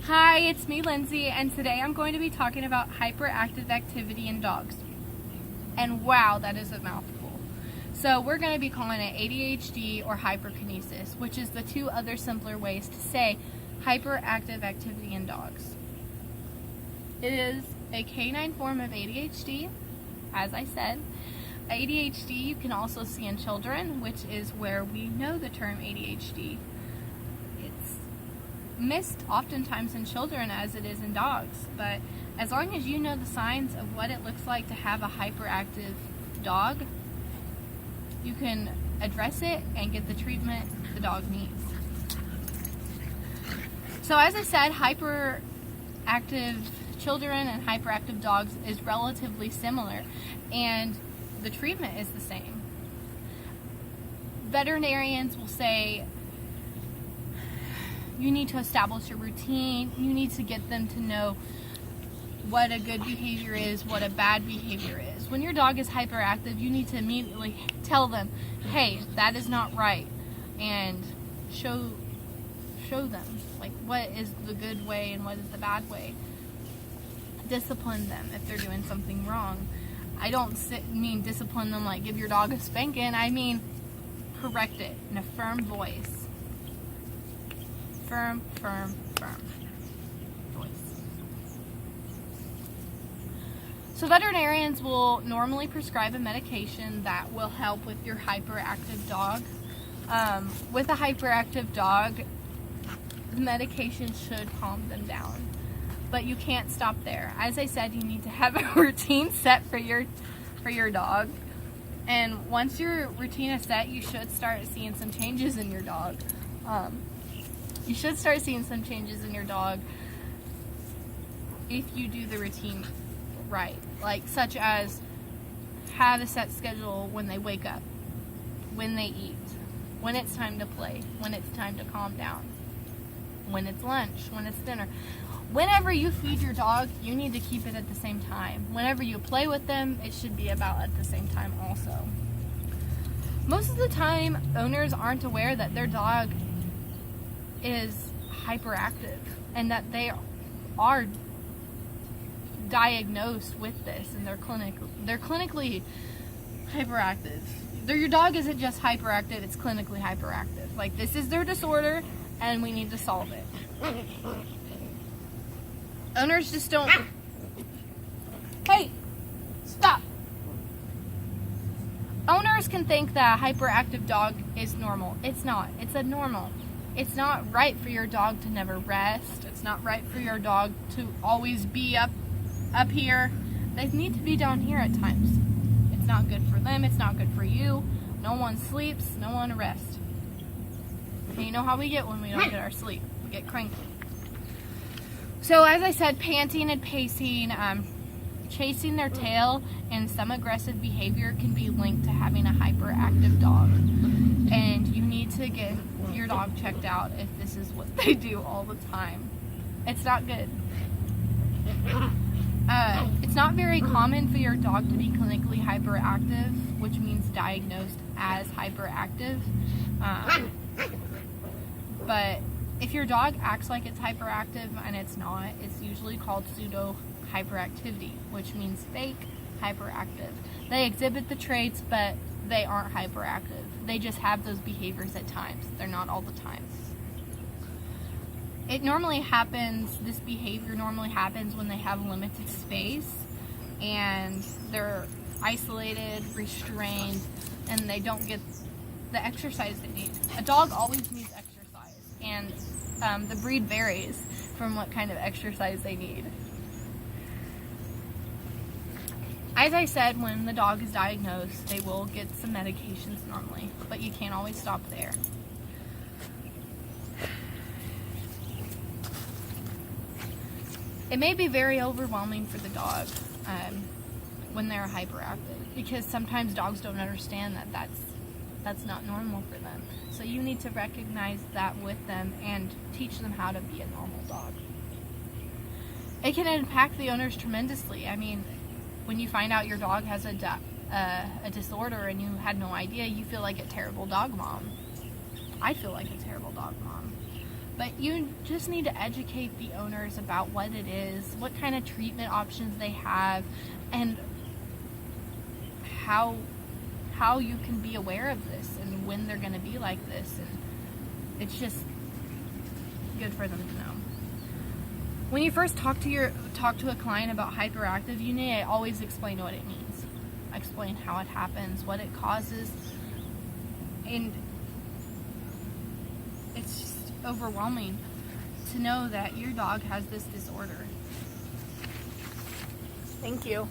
Hi, it's me, Lindsay, and today I'm going to be talking about hyperactive activity in dogs. And wow, that is a mouthful. So we're going to be calling it ADHD or hyperkinesis, which is the two other simpler ways to say hyperactive activity in dogs. It is a canine form of ADHD, as I said. ADHD you can also see in children, which is where we know the term ADHD. It's missed oftentimes in children as it is in dogs, but as long as you know the signs of what it looks like to have a hyperactive dog, you can address it and get the treatment the dog needs. So as I said, hyperactive children and hyperactive dogs is relatively similar, and the treatment is the same. Veterinarians will say you need to establish a routine. You need to get them to know what a good behavior is, what a bad behavior is. When your dog is hyperactive, you need to immediately tell them, hey, that is not right, and show them like what is the good way and what is the bad way. Discipline them if they're doing something wrong. I don't mean discipline them like give your dog a spanking. I mean correct it in a firm voice. Firm voice. So veterinarians will normally prescribe a medication that will help with your hyperactive dog. With a hyperactive dog, the medication should calm them down. But you can't stop there. As I said, you need to have a routine set for your dog. And once your routine is set, you should start seeing some changes in your dog. You should start seeing some changes in your dog if you do the routine right. Like such as have a set schedule when they wake up, when they eat, when it's time to play, when it's time to calm down, when it's lunch, when it's dinner. Whenever you feed your dog, you need to keep it at the same time. Whenever you play with them, it should be about at the same time also. Most of the time, owners aren't aware that their dog is hyperactive and that they are diagnosed with this and they're clinically hyperactive. Your dog isn't just hyperactive, it's clinically hyperactive. Like, this is their disorder and we need to solve it. Owners just don't. Hey, stop. Owners can think that a hyperactive dog is normal. It's not. It's abnormal. It's not right for your dog to never rest. It's not right for your dog to always be up here. They need to be down here at times. It's not good for them. It's not good for you. No one sleeps. No one rests. And you know how we get when we don't get our sleep. We get cranky. So as I said, panting and pacing, chasing their tail, and some aggressive behavior can be linked to having a hyperactive dog. And you need to get your dog checked out if this is what they do all the time. It's not good. It's not very common for your dog to be clinically hyperactive, which means diagnosed as hyperactive. But if your dog acts like it's hyperactive and it's not, it's usually called pseudo hyperactivity, which means fake hyperactive. They exhibit the traits, but they aren't hyperactive. They just have those behaviors at times. They're not all the time. This behavior normally happens when they have limited space and they're isolated, restrained, and they don't get the exercise they need. A dog always needs exercise, and the breed varies from what kind of exercise they need. As I said, when the dog is diagnosed, they will get some medications normally, but you can't always stop there. It may be very overwhelming for the dog when they're hyperactive, because sometimes dogs don't understand that that's not normal for them. So you need to recognize that with them and teach them how to be a normal dog. It can impact the owners tremendously. I mean, when you find out your dog has a disorder and you had no idea, you feel like a terrible dog mom. I feel like a terrible dog mom. But you just need to educate the owners about what it is, what kind of treatment options they have, and how you can be aware of this and when they're going to be like this. And it's just good for them to know. When you first talk to a client about hyperactive, you need to always explain what it means. Explain how it happens, what it causes, and it's just overwhelming to know that your dog has this disorder. Thank you.